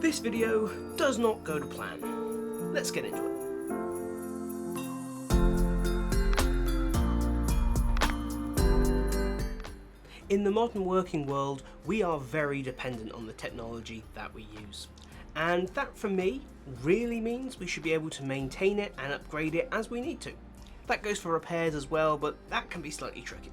This video does not go to plan. Let's get into it. In the modern working world, we are very dependent on the technology that we use. And that, for me, really means we should be able to maintain it and upgrade it as we need to. That goes for repairs as well, but that can be slightly trickier.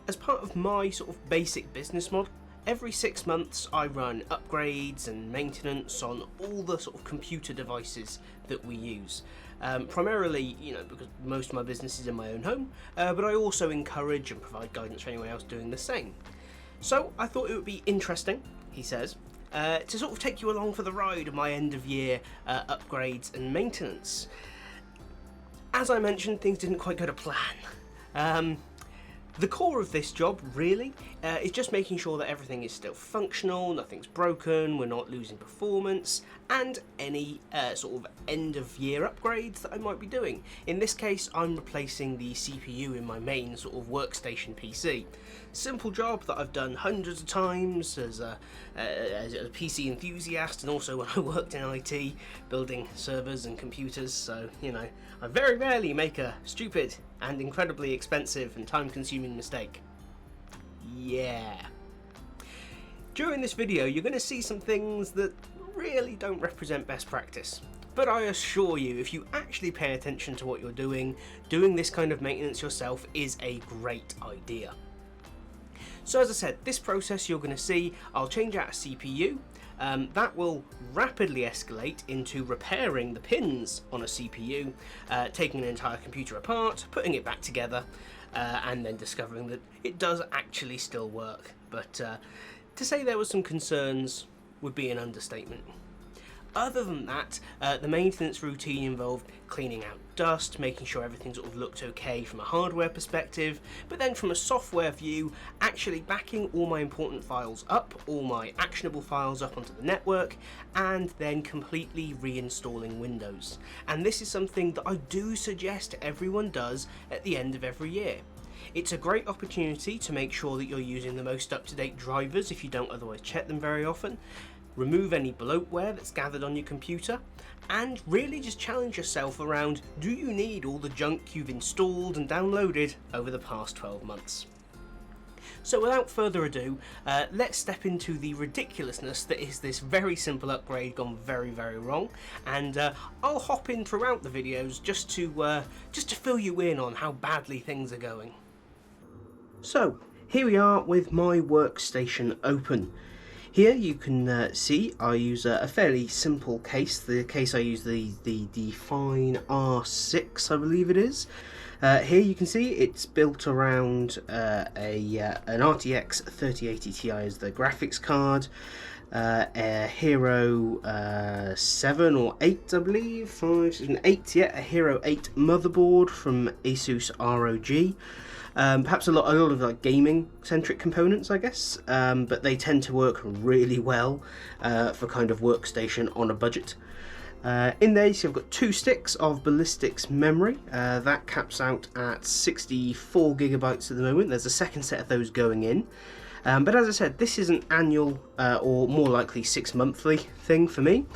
As part of my sort of basic business model, every 6 months I run upgrades and maintenance on all the sort of computer devices that we use. Primarily, because most of my business is in my own home, but I also encourage and provide guidance for anyone else doing the same. So I thought it would be interesting, he says, to sort of take you along for the ride of my end of year upgrades and maintenance. As I mentioned, things didn't quite go to plan. The core of this job, really, is just making sure that everything is still functional, nothing's broken, we're not losing performance, and any sort of end-of-year upgrades that I might be doing. In this case, I'm replacing the CPU in my main sort of workstation PC. Simple job that I've done hundreds of times as a PC enthusiast, and also when I worked in IT, building servers and computers, so, I very rarely make a stupid and incredibly expensive and time-consuming mistake. Yeah. During this video, you're going to see some things that really don't represent best practice. But I assure you, if you actually pay attention to what you're doing this kind of maintenance yourself is a great idea. So as I said, this process you're going to see, I'll change out a CPU. That will rapidly escalate into repairing the pins on a CPU, taking an entire computer apart, putting it back together, and then discovering that it does actually still work. But to say there were some concerns would be an understatement. Other than that, the maintenance routine involved cleaning out dust, making sure everything sort of looked okay from a hardware perspective, but then from a software view, actually backing all my important files up, all my actionable files up onto the network, and then completely reinstalling Windows. And this is something that I do suggest everyone does at the end of every year. It's a great opportunity to make sure that you're using the most up-to-date drivers if you don't otherwise check them very often. Remove any bloatware that's gathered on your computer, and really just challenge yourself around, do you need all the junk you've installed and downloaded over the past 12 months? So without further ado, let's step into the ridiculousness that is this very simple upgrade gone very, very wrong, and I'll hop in throughout the videos just to fill you in on how badly things are going. So here we are with my workstation open. Here you can see I use a fairly simple case. The case I use, the Define R6, I believe it is. Here you can see it's built around an RTX 3080 Ti as the graphics card, a Hero 7 or 8, I believe, an 8, yeah, a Hero 8 motherboard from Asus ROG. Perhaps a lot of like gaming centric components, I guess, but they tend to work really well for kind of workstation on a budget. In there, you see I've got 2 sticks of ballistics memory. That caps out at 64 gigabytes at the moment. There's a second set of those going in. But as I said, this is an annual or more likely 6-monthly thing for me.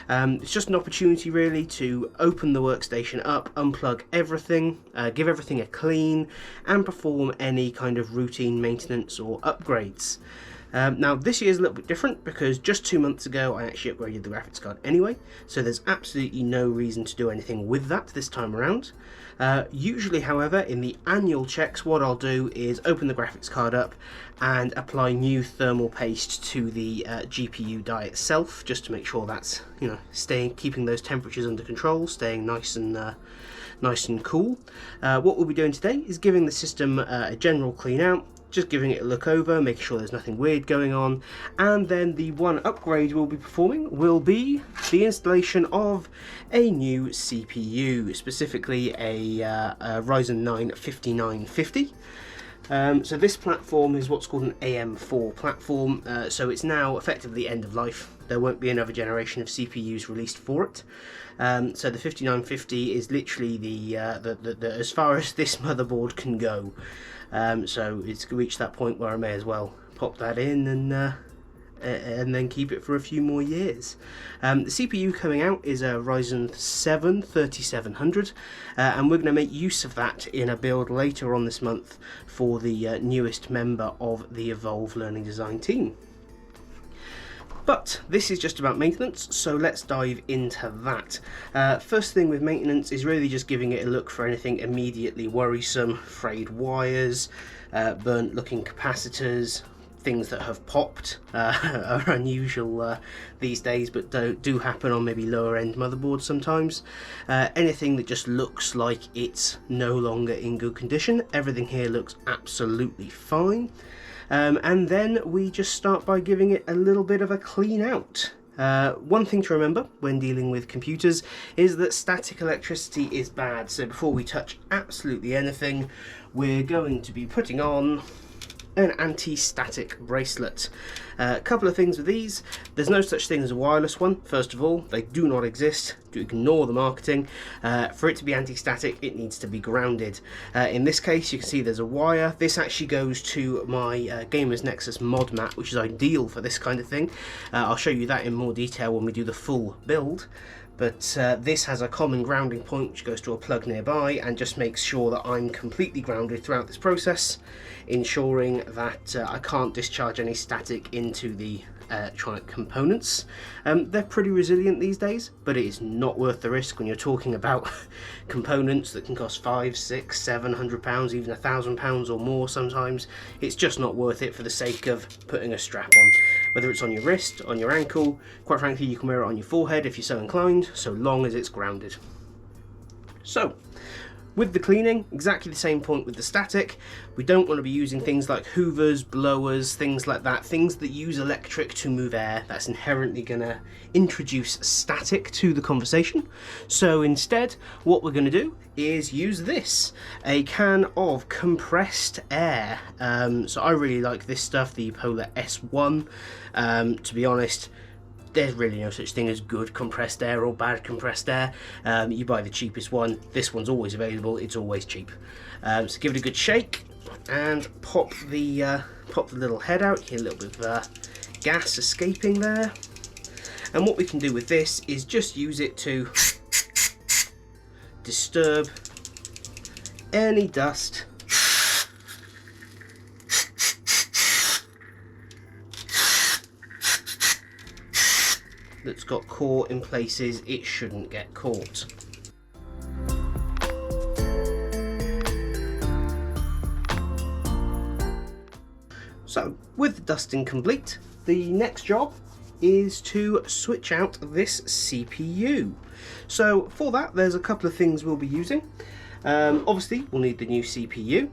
It's just an opportunity really to open the workstation up, unplug everything, give everything a clean, and perform any kind of routine maintenance or upgrades. Now this year is a little bit different because just 2 months ago I actually upgraded the graphics card anyway, so there's absolutely no reason to do anything with that this time around. Usually, however, in the annual checks, what I'll do is open the graphics card up and apply new thermal paste to the GPU die itself, just to make sure that's keeping those temperatures under control, staying nice and cool. What we'll be doing today is giving the system a general clean out, just giving it a look over, making sure there's nothing weird going on, and then the one upgrade we'll be performing will be the installation of a new CPU, specifically a Ryzen 9 5950. So this platform is what's called an AM4 platform, so it's now effectively end of life. There won't be another generation of CPUs released for it. So the 5950 is literally the as far as this motherboard can go. So it's reached that point where I may as well pop that in and then keep it for a few more years. The CPU coming out is a Ryzen 7 3700, and we're going to make use of that in a build later on this month for the newest member of the Evolve Learning Design team. But this is just about maintenance, so let's dive into that. First thing with maintenance is really just giving it a look for anything immediately worrisome: frayed wires, burnt looking capacitors, things that have popped, are unusual these days, but do happen on maybe lower end motherboards sometimes. Anything that just looks like it's no longer in good condition. Everything here looks absolutely fine. And then we just start by giving it a little bit of a clean out. One thing to remember when dealing with computers is that static electricity is bad, so before we touch absolutely anything, we're going to be putting on an anti-static bracelet. A couple of things with these: there's no such thing as a wireless one. First of all, they do not exist. Do ignore the marketing. For it to be anti-static, it needs to be grounded. In this case, you can see there's a wire. This actually goes to my Gamers Nexus mod mat, which is ideal for this kind of thing. I'll show you that in more detail when we do the full build. But this has a common grounding point which goes to a plug nearby and just makes sure that I'm completely grounded throughout this process, ensuring that I can't discharge any static into the electronic components. They're pretty resilient these days, but it is not worth the risk when you're talking about components that can cost £500, £600, £700, even £1,000 or more sometimes. It's just not worth it for the sake of putting a strap on. Whether it's on your wrist, on your ankle, quite frankly you can wear it on your forehead if you're so inclined, so long as it's grounded. So, with the cleaning, exactly the same point with the static. We don't want to be using things like hoovers, blowers, things like that, things that use electric to move air. That's inherently going to introduce static to the conversation. So instead, what we're going to do is use this, a can of compressed air. So I really like this stuff, the Polar S1. To be honest, there's really no such thing as good compressed air or bad compressed air. You buy the cheapest one. This one's always available. It's always cheap. So give it a good shake and pop the little head out. You hear a little bit of gas escaping there. And what we can do with this is just use it to disturb any dust that's got caught in places it shouldn't get caught. So, with the dusting complete, the next job is to switch out this CPU. So for that, there's a couple of things we'll be using. Obviously, we'll need the new CPU.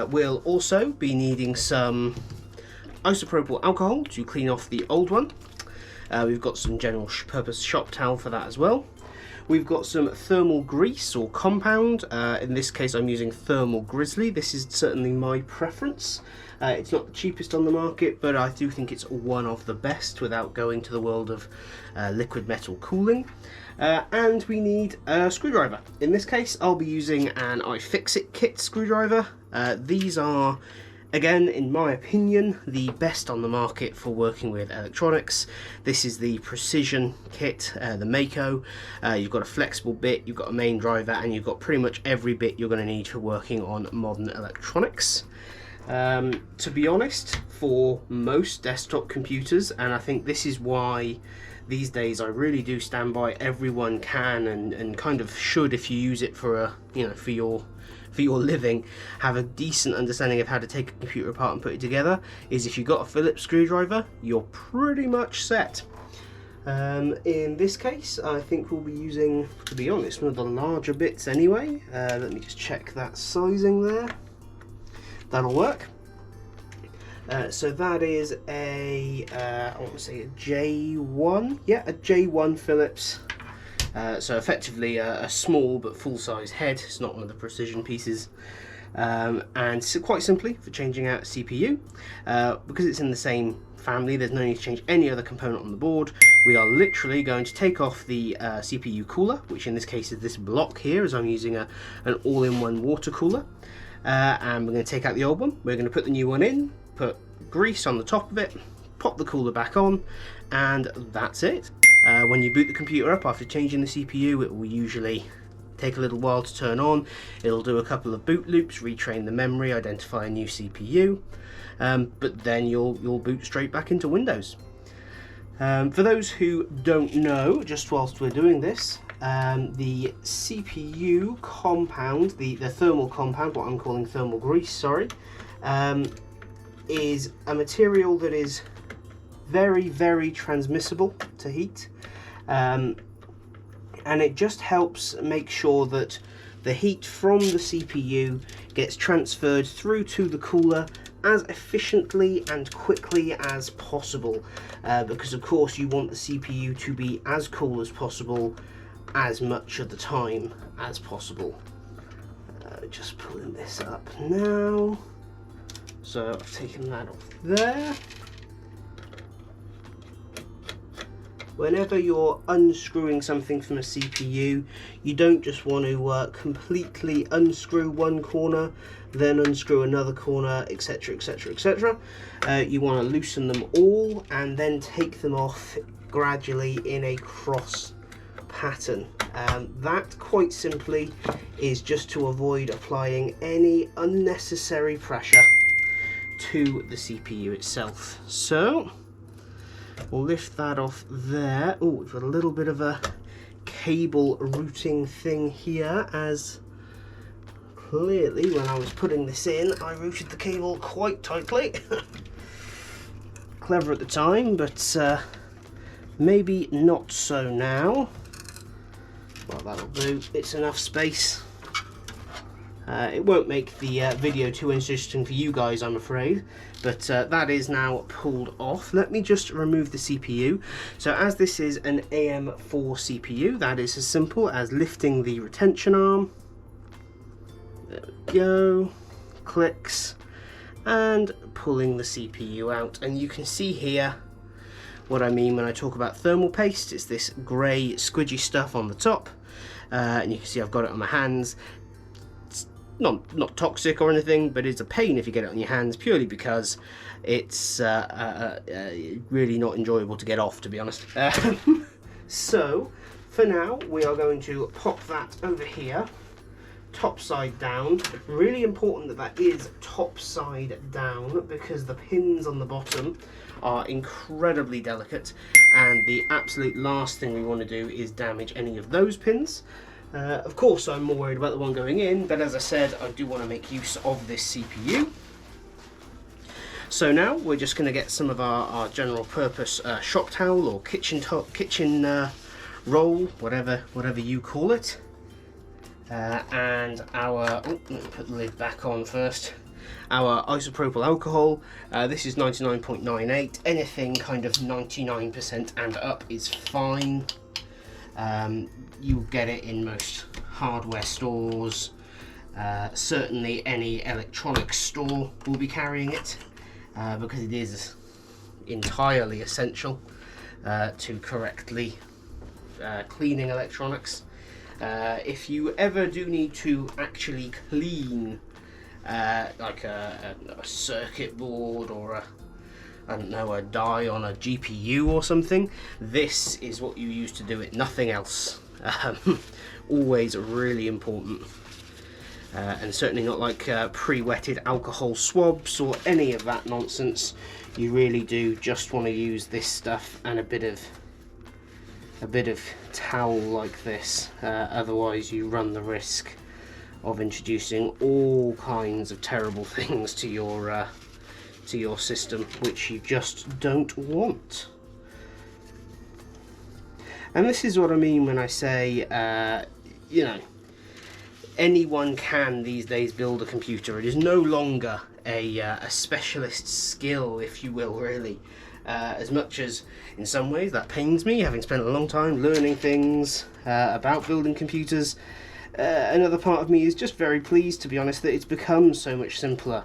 We'll also be needing some isopropyl alcohol to clean off the old one. We've got some general purpose shop towel for that as well. We've got some thermal grease or compound. In this case I'm using Thermal Grizzly. This is certainly my preference. It's not the cheapest on the market, but I do think it's one of the best without going to the world of liquid metal cooling. And we need a screwdriver. In this case I'll be using an iFixit kit screwdriver. These are, again, in my opinion, the best on the market for working with electronics. This is the Precision kit, the Mako. You've got a flexible bit, you've got a main driver, and you've got pretty much every bit you're going to need for working on modern electronics. To be honest, for most desktop computers, and I think this is why these days I really do stand by everyone can and kind of should, if you use it for a, for your living, have a decent understanding of how to take a computer apart and put it together, is if you've got a Phillips screwdriver, you're pretty much set. In this case, I think we'll be using, to be honest, one of the larger bits anyway. Let me just check that sizing there. That'll work. So that is a, I want to say a J1, yeah, a J1 Phillips. So effectively a small but full-size head. It's not one of the Precision pieces. And so quite simply, for changing out a CPU, because it's in the same family, there's no need to change any other component on the board. We are literally going to take off the CPU cooler, which in this case is this block here, as I'm using an all-in-one water cooler. And we're going to take out the old one. We're going to put the new one in, put grease on the top of it, pop the cooler back on, and that's it. When you boot the computer up after changing the CPU, it will usually take a little while to turn on. It'll do a couple of boot loops, retrain the memory, identify a new CPU, but then you'll boot straight back into Windows. For those who don't know, just whilst we're doing this, the CPU compound, the thermal compound, what I'm calling thermal grease, sorry, is a material that is very, very transmissible to heat, and it just helps make sure that the heat from the CPU gets transferred through to the cooler as efficiently and quickly as possible, because of course you want the CPU to be as cool as possible as much of the time as possible. Just pulling this up now. So I've taken that off there. Whenever you're unscrewing something from a CPU, you don't just want to completely unscrew one corner, then unscrew another corner, etc, etc, etc. You want to loosen them all and then take them off gradually in a cross pattern. That quite simply is just to avoid applying any unnecessary pressure to the CPU itself. So we'll lift that off there. Oh, we've got a little bit of a cable routing thing here, as clearly when I was putting this in I routed the cable quite tightly. Clever at the time, but maybe not so now. Well, that'll do, it's enough space. It won't make the video too interesting for you guys, I'm afraid, but that is now pulled off. Let me just remove the CPU. So as this is an AM4 CPU, that is as simple as lifting the retention arm. There we go, clicks, and pulling the CPU out. And you can see here what I mean when I talk about thermal paste. It's this grey squidgy stuff on the top, and you can see I've got it on my hands. Not toxic or anything, but it's a pain if you get it on your hands, purely because it's really not enjoyable to get off, to be honest. So for now we are going to pop that over here, top side down. Really important that that is top side down, because the pins on the bottom are incredibly delicate, and the absolute last thing we want to do is damage any of those pins. Of course I'm more worried about the one going in, but as I said, I do want to make use of this CPU. So now we're just going to get some of our general purpose shop towel or kitchen roll, whatever you call it, and our, let me put the lid back on first, our isopropyl alcohol. This is 99.98, anything kind of 99% and up is fine. You'll get it in most hardware stores, certainly any electronics store will be carrying it, because it is entirely essential to correctly cleaning electronics. If you ever do need to actually clean like a circuit board or I don't know, a die on a GPU or something, this is what you use to do it, nothing else. Always really important, and certainly not like pre-wetted alcohol swabs or any of that nonsense. You really do just want to use this stuff and a bit of towel like this, otherwise you run the risk of introducing all kinds of terrible things to your system, which you just don't want. And this is what I mean when I say, you know, anyone can these days build a computer. It is no longer a specialist skill, if you will, really. As much as in some ways that pains me, having spent a long time learning things about building computers, another part of me is just very pleased, to be honest, that it's become so much simpler.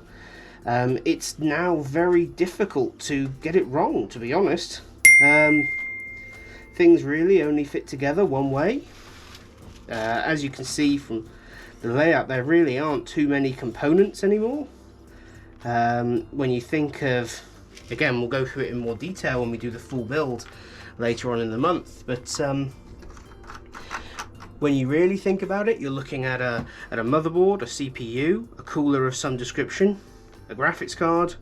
It's now very difficult to get it wrong, to be honest. Things really only fit together one way. As you can see from the layout, there really aren't too many components anymore. When you think of, again, we'll go through it in more detail when we do the full build later on in the month, but when you really think about it, you're looking at a motherboard, a CPU, a cooler of some description, a graphics card,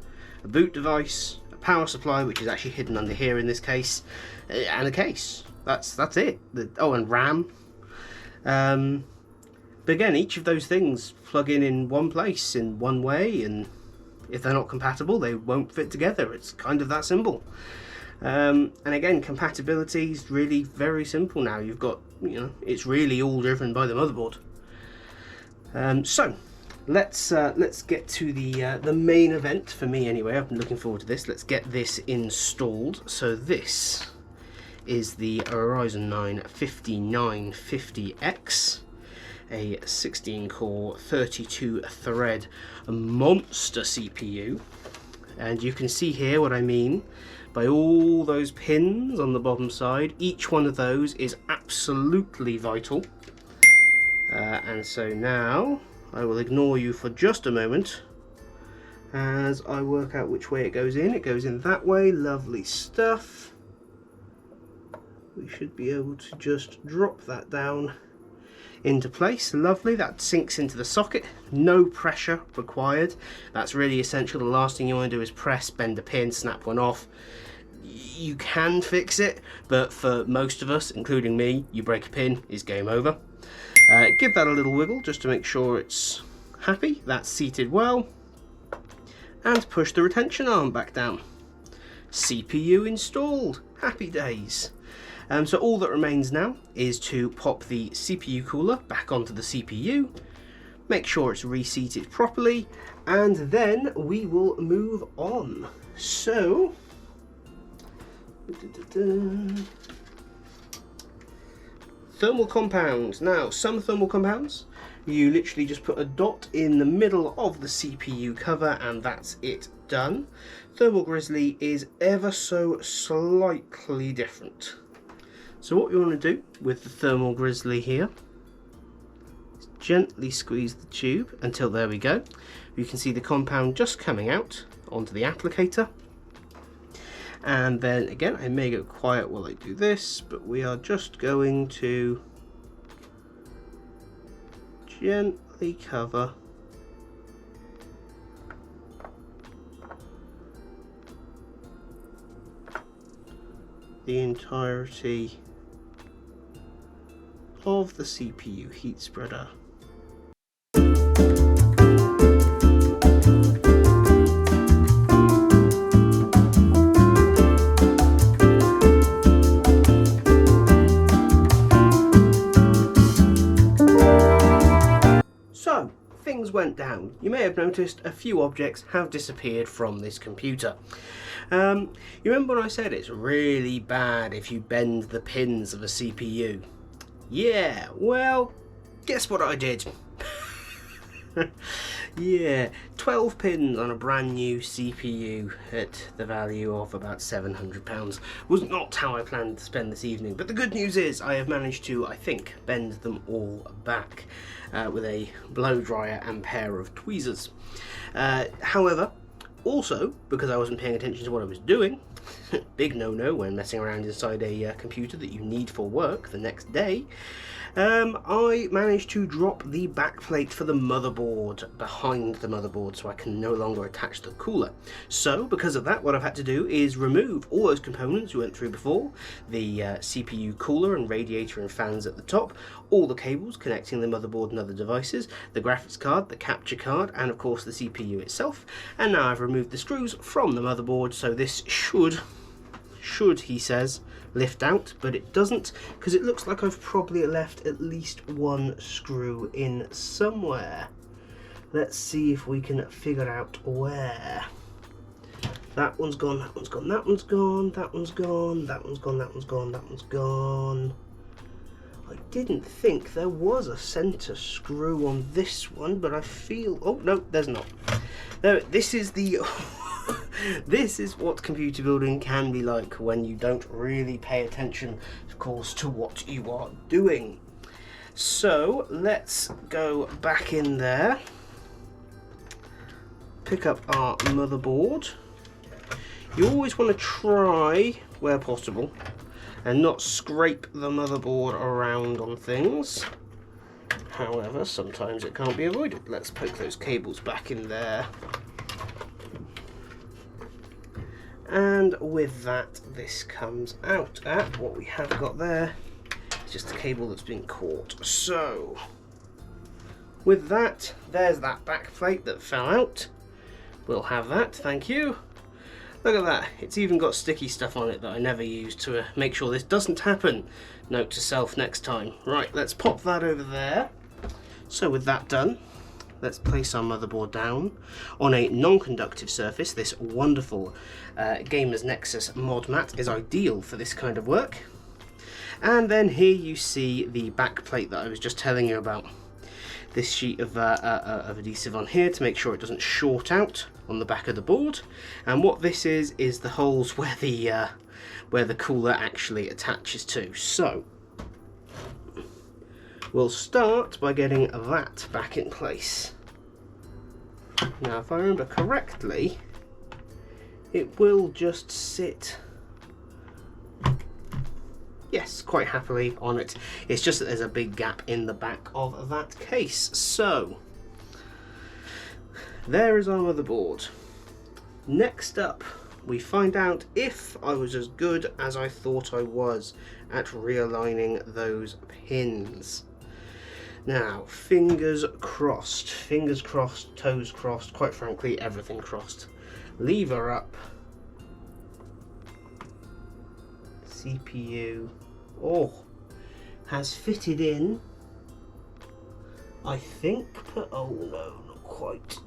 a boot device, a power supply, which is actually hidden under here in this case, and a case. That's it. Oh, and RAM. But again, each of those things plug in one place in one way, and if they're not compatible, they won't fit together. It's kind of that simple. And again, compatibility is really very simple now. You've got, it's really all driven by the motherboard. So let's get to the main event for me anyway. I've been looking forward to this. Let's get this installed. So this is the Ryzen 9 5950X, a 16-core, 32-thread monster CPU, and you can see here what I mean by all those pins on the bottom side. Each one of those is absolutely vital. And so now I will ignore you for just a moment as I work out which way it goes in. It goes in that way. Lovely stuff. We should be able to just drop that down into place. Lovely. That sinks into the socket. No pressure required. That's really essential. The last thing you want to do is press, bend a pin, snap one off. You can fix it, but for most of us, including me, you break a pin, is game over. Give that a little wiggle just to make sure it's happy. That's seated well. And push the retention arm back down. CPU installed. Happy days. So all that remains now is to pop the CPU cooler back onto the CPU, make sure it's reseated properly, and then we will move on. So, thermal compound. Now, some thermal compounds, you literally just put a dot in the middle of the CPU cover and that's it done. Thermal Grizzly is ever so slightly different. So what we want to do with the Thermal Grizzly here is gently squeeze the tube until, there we go, you can see the compound just coming out onto the applicator. And then again, I may go quiet while I do this, but we are just going to gently cover the entirety of the CPU heat spreader. So, things went down. You may have noticed a few objects have disappeared from this computer. You remember when I said it's really bad if you bend the pins of a CPU? Yeah, well, guess what I did? Yeah, 12 pins on a brand new CPU at the value of about £700 was not how I planned to spend this evening, but the good news is I have managed to, I think, bend them all back with a blow dryer and pair of tweezers. However, also, because I wasn't paying attention to what I was doing, big no-no when messing around inside a computer that you need for work the next day, I managed to drop the backplate for the motherboard behind the motherboard so I can no longer attach the cooler. So because of that, what I've had to do is remove all those components we went through before, the CPU cooler and radiator and fans at the top, all the cables connecting the motherboard and other devices, the graphics card, the capture card, and of course the CPU itself. And now I've removed the screws from the motherboard, so this should, he says, lift out, but it doesn't, because it looks like I've probably left at least one screw in somewhere. Let's see if we can figure out where. That one's gone, that one's gone, that one's gone, that one's gone, that one's gone, that one's gone, that one's gone. I didn't think there was a centre screw on this one, but I feel, oh no, there's not. There, this is the this is what computer building can be like when you don't really pay attention, of course, to what you are doing. So let's go back in there, pick up our motherboard. You always want to try, where possible, and not scrape the motherboard around on things. However, sometimes it can't be avoided. Let's poke those cables back in there. And with that, this comes out. What we have got there is just a cable that's been caught. So, with that, there's that back plate that fell out. We'll have that, thank you. Look at that, it's even got sticky stuff on it that I never use to make sure this doesn't happen. Note to self next time. Right, let's pop that over there. So with that done, let's place our motherboard down on a non-conductive surface. This wonderful Gamers Nexus mod mat is ideal for this kind of work. And then here you see the back plate that I was just telling you about. This sheet of adhesive on here to make sure it doesn't short out on the back of the board. And what this is the holes where the cooler actually attaches to. So we'll start by getting that back in place. Now, if I remember correctly, it will just sit, yes, quite happily on it. It's just that there's a big gap in the back of that case. So, there is our motherboard. Next up, we find out if I was as good as I thought I was at realigning those pins. Now, fingers crossed, toes crossed, quite frankly, everything crossed. Lever up. CPU, has fitted in, I think, but oh no, not quite.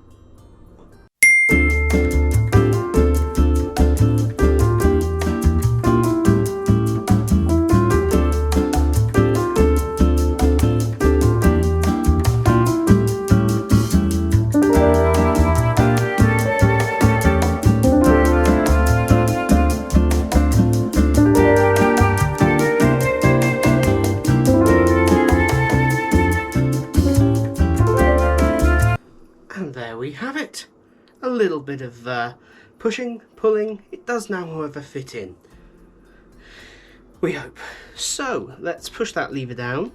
There we have it. A little bit of pushing, pulling. It does now, however, fit in. We hope. So let's push that lever down.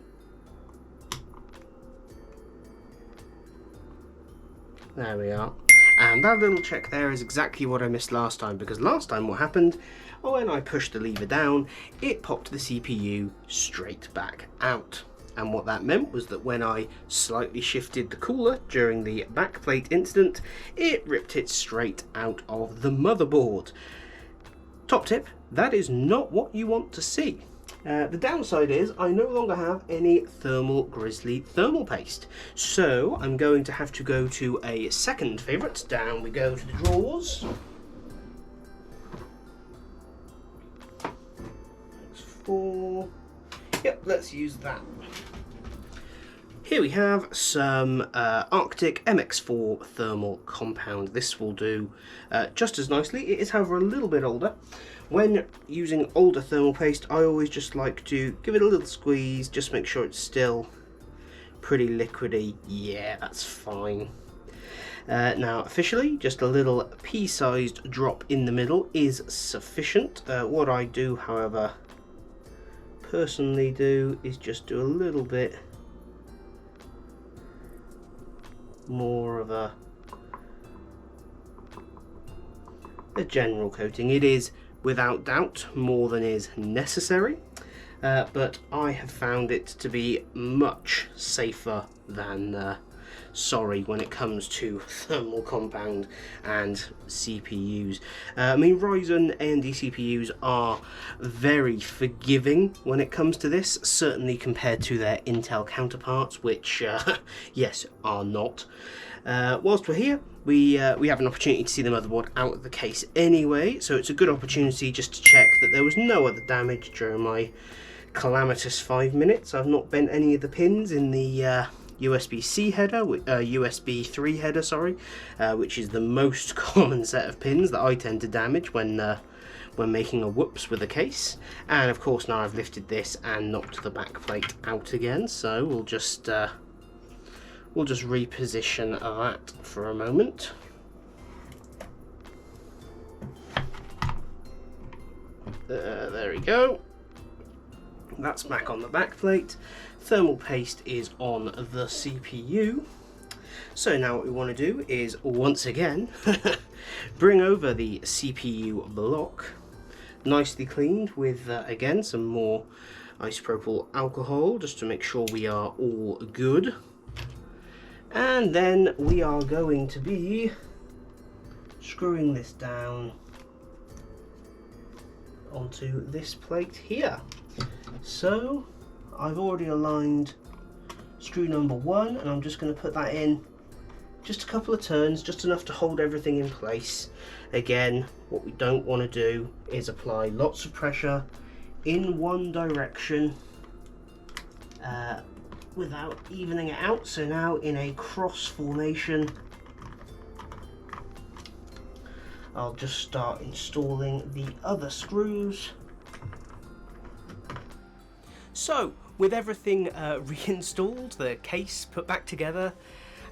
There we are. And that little check there is exactly what I missed last time, because last time what happened, when I pushed the lever down, it popped the CPU straight back out. And what that meant was that when I slightly shifted the cooler during the backplate incident, it ripped it straight out of the motherboard. Top tip, that is not what you want to see. The downside is I no longer have any Thermal Grizzly thermal paste. So I'm going to have to go to a second favourite. Down we go to the drawers. Yep, let's use that. Here we have some Arctic MX4 thermal compound. This will do just as nicely. It is, however, a little bit older. When using older thermal paste, I always just like to give it a little squeeze, just make sure it's still pretty liquidy. Yeah, that's fine. Now, officially, just a little pea-sized drop in the middle is sufficient. What I do, however, personally do is just do a little bit more of a general coating. It is without doubt more than is necessary, but I have found it to be much safer than sorry when it comes to thermal compound and CPUs. I mean, Ryzen AMD CPUs are very forgiving when it comes to this, certainly compared to their Intel counterparts, which yes, are not. Whilst we're here, we have an opportunity to see the motherboard out of the case anyway, so it's a good opportunity just to check that there was no other damage during my calamitous 5 minutes. I've not bent any of the pins in the USB-C header, USB 3 header, sorry, which is the most common set of pins that I tend to damage when making a whoops with a case. And of course now I've lifted this and knocked the back plate out again, so we'll just reposition that for a moment. There we go. That's back on the back plate. Thermal paste is on the CPU. So now what we want to do is once again bring over the CPU block, nicely cleaned with again some more isopropyl alcohol just to make sure we are all good. And then we are going to be screwing this down onto this plate here. So I've already aligned screw number 1, and I'm just going to put that in just a couple of turns, just enough to hold everything in place. Again, what we don't want to do is apply lots of pressure in one direction without evening it out. So now in a cross formation, I'll just start installing the other screws. So with everything reinstalled, the case put back together,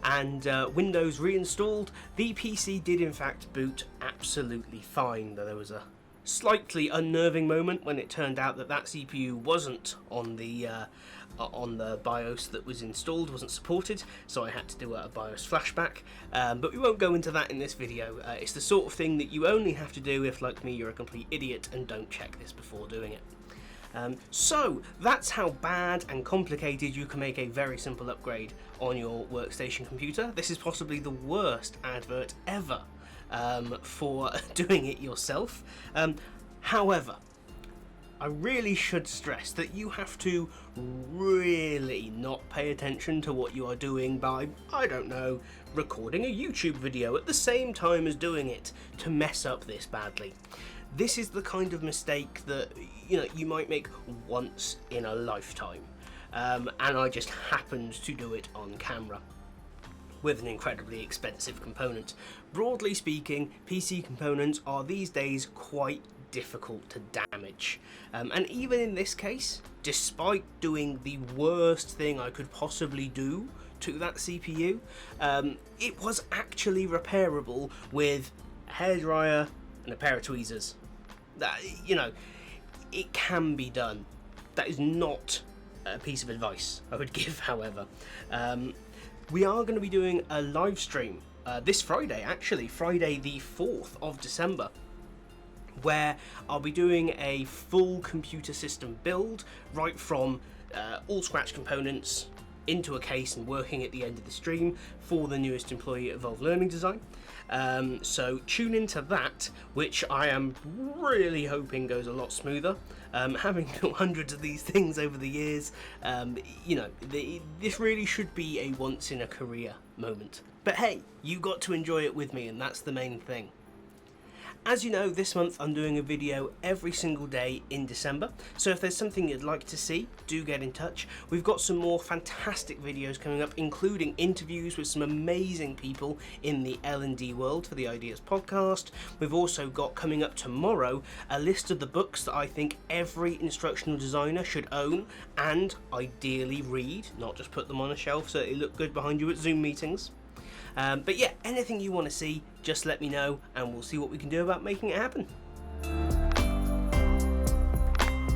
and Windows reinstalled, the PC did in fact boot absolutely fine, though there was a slightly unnerving moment when it turned out that that CPU wasn't on the BIOS that was installed, wasn't supported, so I had to do a BIOS flashback, but we won't go into that in this video. It's the sort of thing that you only have to do if, like me, you're a complete idiot and don't check this before doing it. So that's how bad and complicated you can make a very simple upgrade on your workstation computer. This is possibly the worst advert ever for doing it yourself. However, I really should stress that you have to really not pay attention to what you are doing by, I don't know, recording a YouTube video at the same time as doing it to mess up this badly. This is the kind of mistake that you might make once in a lifetime, and I just happened to do it on camera with an incredibly expensive component. Broadly speaking, PC components are these days quite difficult to damage, and even in this case, despite doing the worst thing I could possibly do to that CPU, it was actually repairable with a hairdryer and a pair of tweezers. That, it can be done. That is not a piece of advice I would give, however. We are going to be doing a live stream this Friday, actually, Friday the 4th of December, where I'll be doing a full computer system build, right from all scratch components into a case and working at the end of the stream for the newest employee at Evolve Learning Design. So tune into that, which I am really hoping goes a lot smoother. Having built hundreds of these things over the years, this really should be a once in a career moment. But hey, you got to enjoy it with me, and that's the main thing. As you know, this month I'm doing a video every single day in December, so if there's something you'd like to see, do get in touch. We've got some more fantastic videos coming up, including interviews with some amazing people in the L&D world for the Ideas podcast. We've also got, coming up tomorrow, a list of the books that I think every instructional designer should own and ideally read, not just put them on a shelf so they look good behind you at Zoom meetings. But yeah, anything you want to see, just let me know and we'll see what we can do about making it happen.